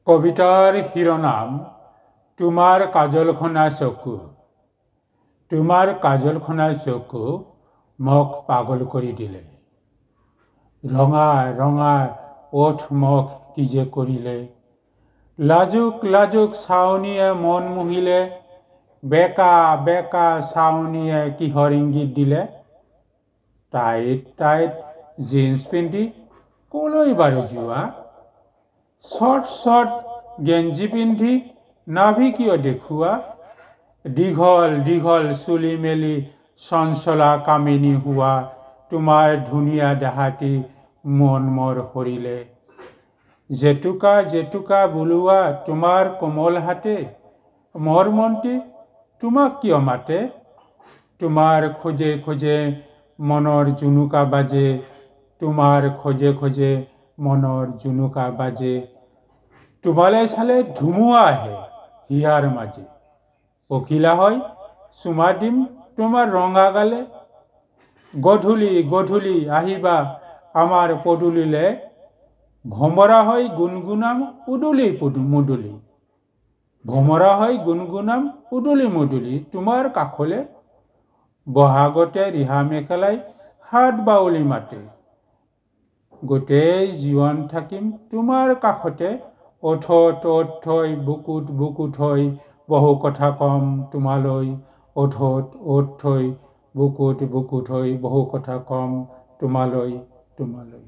কবিতাৰ শিৰোনাম তোমাৰ কাজলখনা চকু। তোমাৰ কাজলখনা চকু মোক পাগল কৰি দিলে। ৰঙা ৰঙা ওঠ মোক কি যে কৰিলে। লাজুক লাজুক চাৱনীয়ে মন মুহিলে। বেকা বেকা চাৱনীয়ে কিহৰ ইংগিত দিলে। টাইট টাইট জিন্স পিন্ধি কলৈ বাৰু যোৱা। শৰ্ট শৰ্ট গেঞ্জি পিন্ধি নাভি কিয় দেখুওৱা। দীঘল দীঘল চুলি মেলি চঞ্চলা কামিনী হোৱা তোমাৰ ধুনীয়া দেহাটি মন মোৰ সৰিলে। জেতুকা জেতুকা বোলোৱা তোমাৰ কোমল হাতে মোৰ মনটি তোমাক কিয় মাতে। তোমাৰ খোজে খোজে মনৰ জুনুকা বাজে। তোমাৰ খোজে খোজে মনৰ জুনুকা বাজে। তোমালৈ চালে ধুমুহা আহে হিয়াৰ মাজে। পখিলা হয় চুমা দিম তোমাৰ ৰঙা গালে। গধূলি গধূলি আহিবা আমাৰ পদূলিলে। ভমৰা হৈ গুণগুণাম উদুলি মুদুলি। ভমৰা হৈ গুণগুণাম উদুলি মুদুলি তোমাৰ কাষলে। বহাগতে ৰিহা মেখেলাই হাত বাউলি মাতে। গোটেই জীৱন থাকিম তোমাৰ কাষতে। ওঠত ওঠ থৈ বুকুত বুকুত হৈ বহু কথা কম তোমালৈ। ওঠত ওঠ থৈ বুকুত বুকুত হৈ বহু কথা কম তোমালৈ তোমালৈ।